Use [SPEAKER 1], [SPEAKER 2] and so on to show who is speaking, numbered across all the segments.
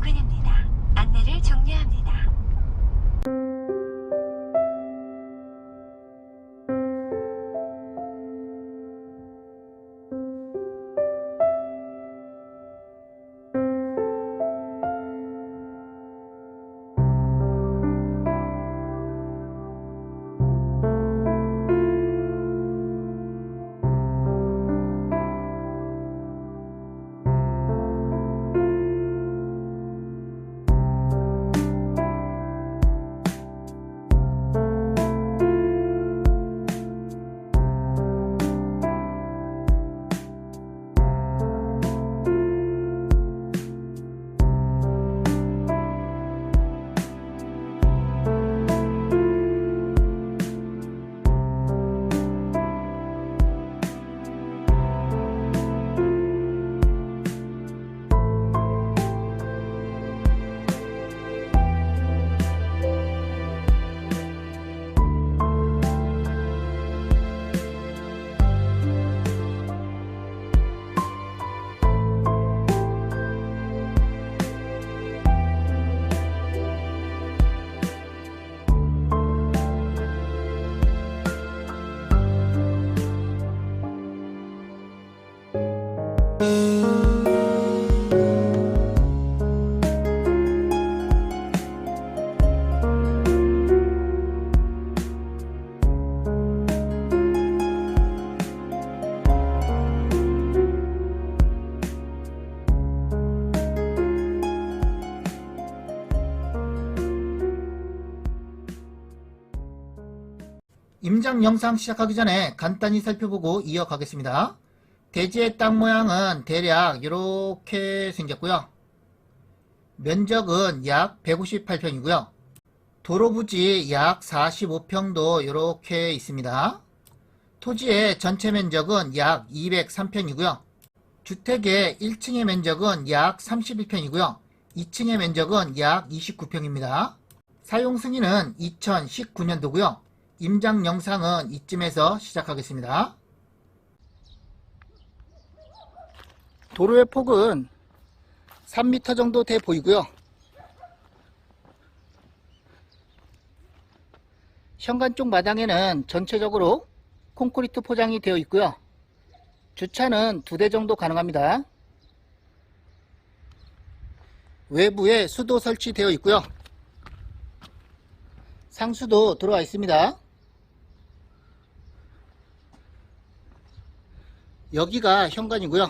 [SPEAKER 1] 부근입니다. 안내를 종료합니다.
[SPEAKER 2] 임장 영상 시작하기 전에 간단히 살펴보고 이어가겠습니다. 대지의 땅 모양은 대략 이렇게 생겼고요. 면적은 약 158평이고요. 도로 부지 약 45평도 이렇게 있습니다. 토지의 전체 면적은 약 203평이고요. 주택의 1층의 면적은 약 31평이고요. 2층의 면적은 약 29평입니다. 사용 승인은 2019년도고요. 임장 영상은 이쯤에서 시작하겠습니다. 도로의 폭은 3m 정도 돼 보이고요. 현관 쪽 마당에는 전체적으로 콘크리트 포장이 되어 있고요. 주차는 2대 정도 가능합니다. 외부에 수도 설치되어 있고요. 상수도 들어와 있습니다. 여기가 현관이고요.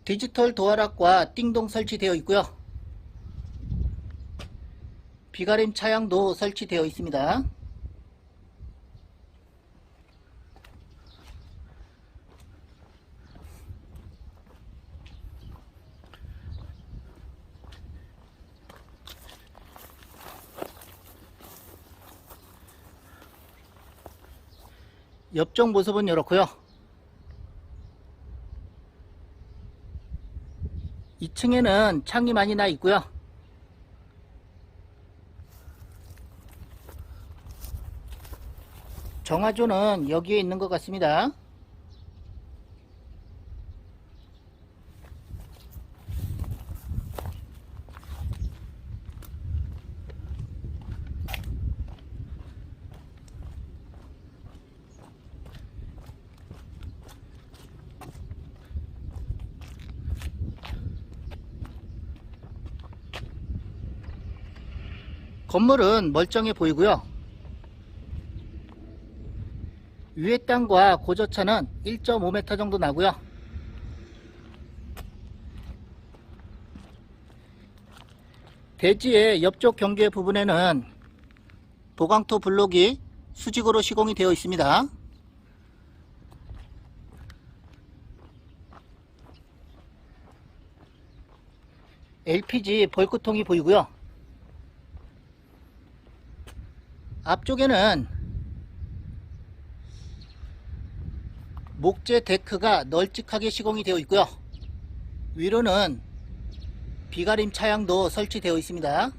[SPEAKER 2] 디지털 도어락과 띵동 설치되어 있고요. 비가림 차양도 설치되어 있습니다. 옆쪽 모습은 이렇고요. 2층에는 창이 많이 나 있고요. 정화조는 여기에 있는 것 같습니다. 건물은 멀쩡해 보이고요. 위에 땅과 고저차는 1.5m 정도 나고요. 대지의 옆쪽 경계 부분에는 보강토 블록이 수직으로 시공이 되어 있습니다. LPG 벌크통이 보이고요. 앞쪽에는 목재 데크가 널찍하게 시공이 되어 있고요. 위로는 비가림 차양도 설치되어 있습니다.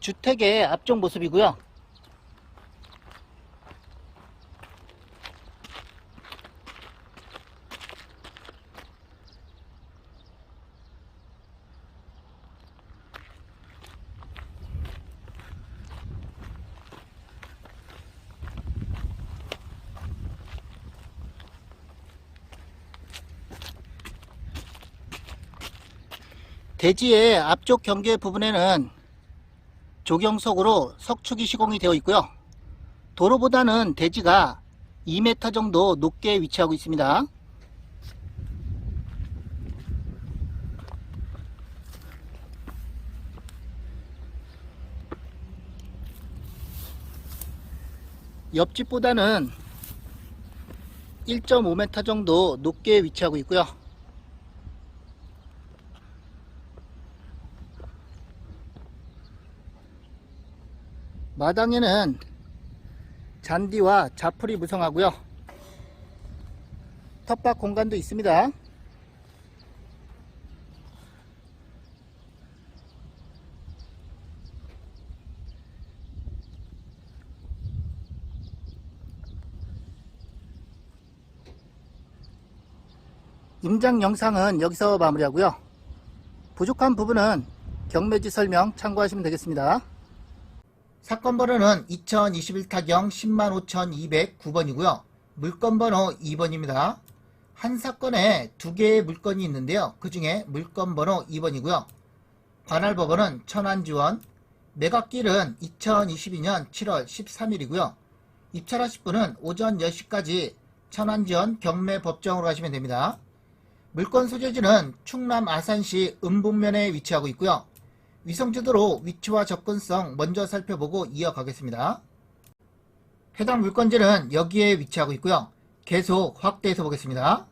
[SPEAKER 2] 주택의 앞쪽 모습이고요. 대지의 앞쪽 경계 부분에는 조경석으로 석축이 시공이 되어 있고요. 도로보다는 대지가 2m 정도 높게 위치하고 있습니다. 옆집보다는 1.5m 정도 높게 위치하고 있고요. 마당에는 잔디와 자풀이 무성하고요. 텃밭 공간도 있습니다. 임장 영상은 여기서 마무리하고요. 부족한 부분은 경매지 설명 참고하시면 되겠습니다. 사건 번호는 2021 타경 105,209번이고요. 물건 번호 2번입니다. 한 사건에 두 개의 물건이 있는데요. 그 중에 물건 번호 2번이고요. 관할 법원은 천안지원, 매각일은 2022년 7월 13일이고요. 입찰하실 분은 오전 10시까지 천안지원 경매법정으로 가시면 됩니다. 물건 소재지는 충남 아산시 음북면에 위치하고 있고요. 위성지도로 위치와 접근성 먼저 살펴보고 이어가겠습니다. 해당 물건지는 여기에 위치하고 있고요. 계속 확대해서 보겠습니다.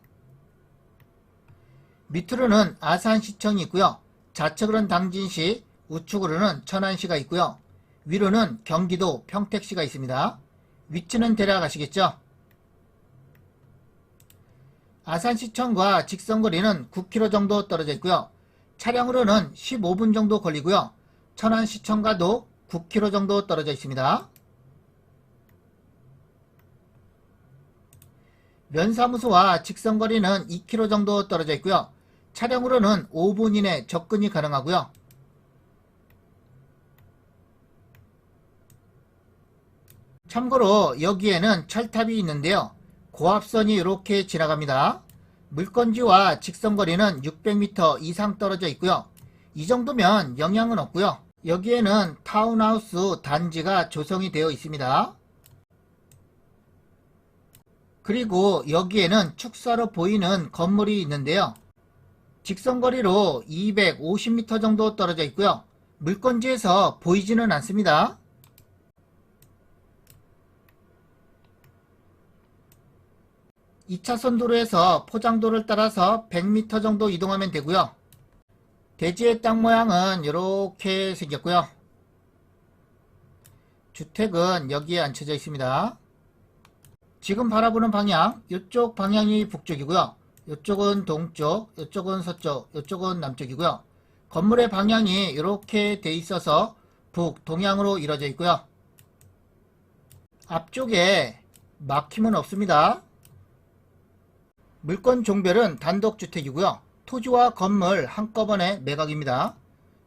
[SPEAKER 2] 밑으로는 아산시청이 있고요. 좌측으로는 당진시, 우측으로는 천안시가 있고요. 위로는 경기도 평택시가 있습니다. 위치는 대략 아시겠죠? 아산시청과 직선거리는 9km 정도 떨어져 있고요. 차량으로는 15분 정도 걸리고요. 천안시청과도 9km 정도 떨어져 있습니다. 면사무소와 직선거리는 2km 정도 떨어져 있고요. 차량으로는 5분 이내 접근이 가능하고요. 참고로 여기에는 철탑이 있는데요. 고압선이 이렇게 지나갑니다. 물건지와 직선거리는 600m 이상 떨어져 있고요. 이 정도면 영향은 없고요. 여기에는 타운하우스 단지가 조성이 되어 있습니다. 그리고 여기에는 축사로 보이는 건물이 있는데요. 직선거리로 250m 정도 떨어져 있고요. 물건지에서 보이지는 않습니다. 2차선 도로에서 포장도를 따라서 100m 정도 이동하면 되고요. 대지의 땅 모양은 이렇게 생겼고요. 주택은 여기에 앉혀져 있습니다. 지금 바라보는 방향, 이쪽 방향이 북쪽이고요. 이쪽은 동쪽, 이쪽은 서쪽, 이쪽은 남쪽이고요. 건물의 방향이 이렇게 돼 있어서 북동향으로 이루어져 있고요. 앞쪽에 막힘은 없습니다. 물건 종별은 단독주택이고요. 토지와 건물 한꺼번에 매각입니다.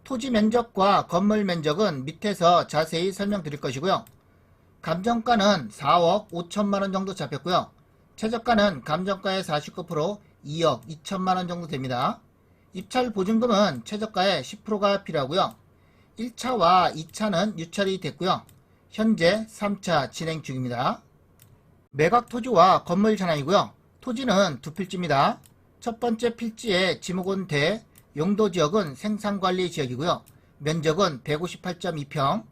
[SPEAKER 2] 토지 면적과 건물 면적은 밑에서 자세히 설명드릴 것이고요. 감정가는 4억 5천만원 정도 잡혔고요. 최저가는 감정가의 49% 2억 2천만원 정도 됩니다. 입찰 보증금은 최저가의 10%가 필요하고요. 1차와 2차는 유찰이 됐고요. 현재 3차 진행 중입니다. 매각 토지와 건물 전환이고요. 토지는 두 필지입니다. 첫 번째 필지의 지목은 대, 용도지역은 생산관리지역이고요. 면적은 158.2평.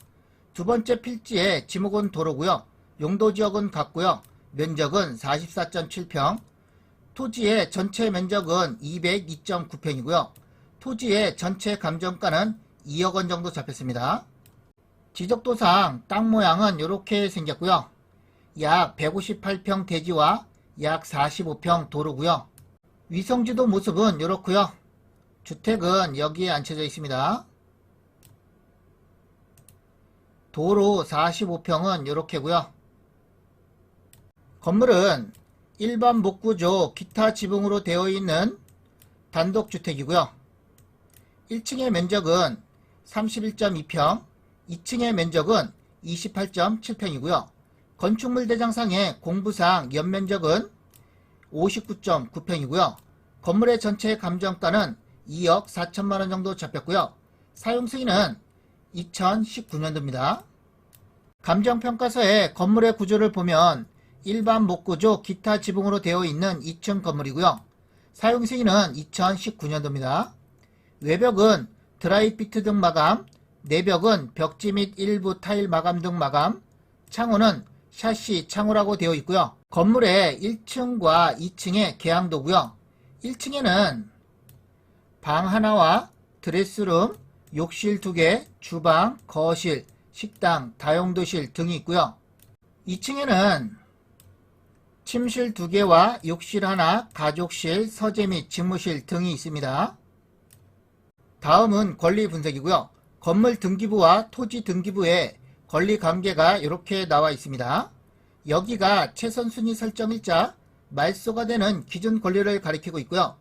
[SPEAKER 2] 두 번째 필지의 지목은 도로고요. 용도지역은 같고요. 면적은 44.7평. 토지의 전체 면적은 202.9평이고요. 토지의 전체 감정가는 2억원 정도 잡혔습니다. 지적도상 땅 모양은 이렇게 생겼고요. 약 158평 대지와 약 45평 도로고요. 위성지도 모습은 이렇고요. 주택은 여기에 앉혀져 있습니다. 도로 45평은 이렇게고요. 건물은 일반 목구조 기타 지붕으로 되어 있는 단독주택이고요. 1층의 면적은 31.2평, 2층의 면적은 28.7평이고요. 건축물 대장상의 공부상 연면적은 59.9평이고요. 건물의 전체 감정가는 2억 4천만원 정도 잡혔고요. 사용 승인은 2019년도입니다. 감정평가서의 건물의 구조를 보면 일반 목구조 기타 지붕으로 되어 있는 2층 건물이고요. 사용 승인은 2019년도입니다. 외벽은 드라이피트 등 마감, 내벽은 벽지 및 일부 타일 마감 등 마감, 창호는 샤시 창호라고 되어 있고요. 건물의 1층과 2층의 계양도고요. 1층에는 방 하나와 드레스룸, 욕실 2개, 주방, 거실, 식당, 다용도실 등이 있고요. 2층에는 침실 2개와 욕실 하나, 가족실, 서재 및 집무실 등이 있습니다. 다음은 권리 분석이고요. 건물 등기부와 토지 등기부의 권리 관계가 이렇게 나와 있습니다. 여기가 최선순위 설정일자, 말소가 되는 기준 권리를 가리키고 있고요.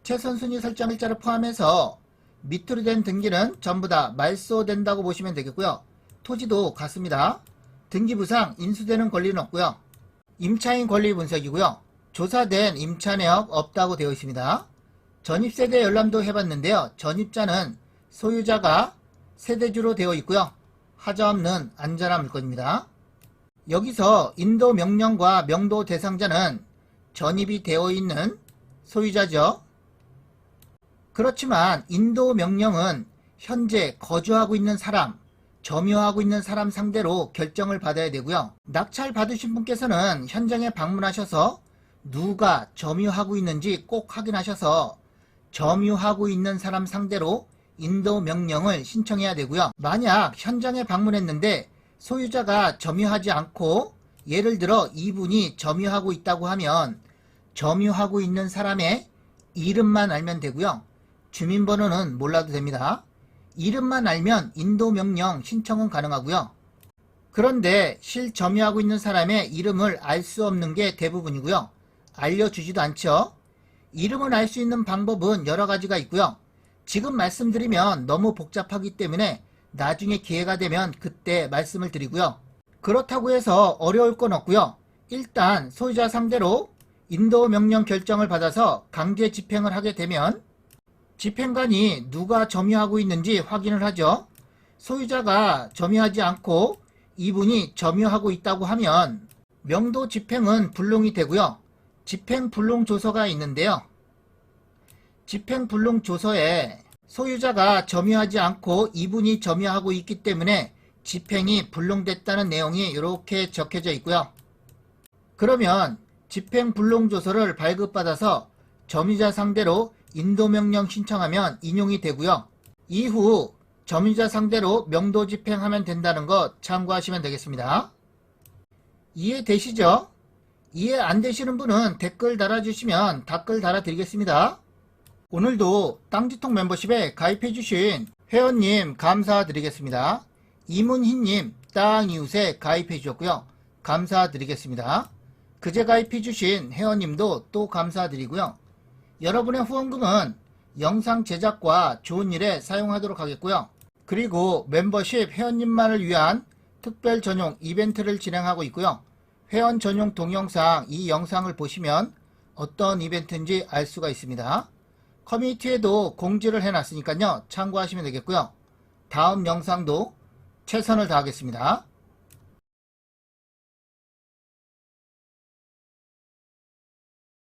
[SPEAKER 2] 최선순위 설정일자를 포함해서 밑으로 된 등기는 전부 다 말소된다고 보시면 되겠고요. 토지도 같습니다. 등기부상 인수되는 권리는 없고요. 임차인 권리 분석이고요. 조사된 임차 내역 없다고 되어 있습니다. 전입세대 열람도 해봤는데요. 전입자는 소유자가 세대주로 되어 있고요. 하자없는 안전한 물건입니다. 여기서 인도 명령과 명도 대상자는 전입이 되어 있는 소유자죠. 그렇지만 인도 명령은 현재 거주하고 있는 사람, 점유하고 있는 사람 상대로 결정을 받아야 되고요. 낙찰 받으신 분께서는 현장에 방문하셔서 누가 점유하고 있는지 꼭 확인하셔서 점유하고 있는 사람 상대로 인도 명령을 신청해야 되고요. 만약 현장에 방문했는데 소유자가 점유하지 않고 예를 들어 이분이 점유하고 있다고 하면 점유하고 있는 사람의 이름만 알면 되고요. 주민번호는 몰라도 됩니다. 이름만 알면 인도 명령 신청은 가능하고요. 그런데 실점유하고 있는 사람의 이름을 알 수 없는 게 대부분이고요. 알려주지도 않죠. 이름을 알 수 있는 방법은 여러 가지가 있고요. 지금 말씀드리면 너무 복잡하기 때문에 나중에 기회가 되면 그때 말씀을 드리고요. 그렇다고 해서 어려울 건 없고요. 일단 소유자 상대로 인도 명령 결정을 받아서 강제 집행을 하게 되면 집행관이 누가 점유하고 있는지 확인을 하죠. 소유자가 점유하지 않고 이분이 점유하고 있다고 하면 명도 집행은 불능이 되고요. 집행불능조서가 있는데요. 집행불능조서에 소유자가 점유하지 않고 이분이 점유하고 있기 때문에 집행이 불능됐다는 내용이 이렇게 적혀져 있고요. 그러면 집행불능조서를 발급받아서 점유자 상대로 인도명령 신청하면 인용이 되고요. 이후 점유자 상대로 명도 집행하면 된다는 것 참고하시면 되겠습니다. 이해되시죠? 이해 안 되시는 분은 댓글 달아주시면 댓글 달아드리겠습니다. 오늘도 땅지통 멤버십에 가입해주신 회원님 감사드리겠습니다. 이문희님 땅이웃에 가입해주셨고요. 감사드리겠습니다. 그제 가입해주신 회원님도 또 감사드리고요. 여러분의 후원금은 영상 제작과 좋은 일에 사용하도록 하겠고요. 그리고 멤버십 회원님만을 위한 특별 전용 이벤트를 진행하고 있고요. 회원 전용 동영상 이 영상을 보시면 어떤 이벤트인지 알 수가 있습니다. 커뮤니티에도 공지를 해놨으니까요. 참고하시면 되겠고요. 다음 영상도 최선을 다하겠습니다.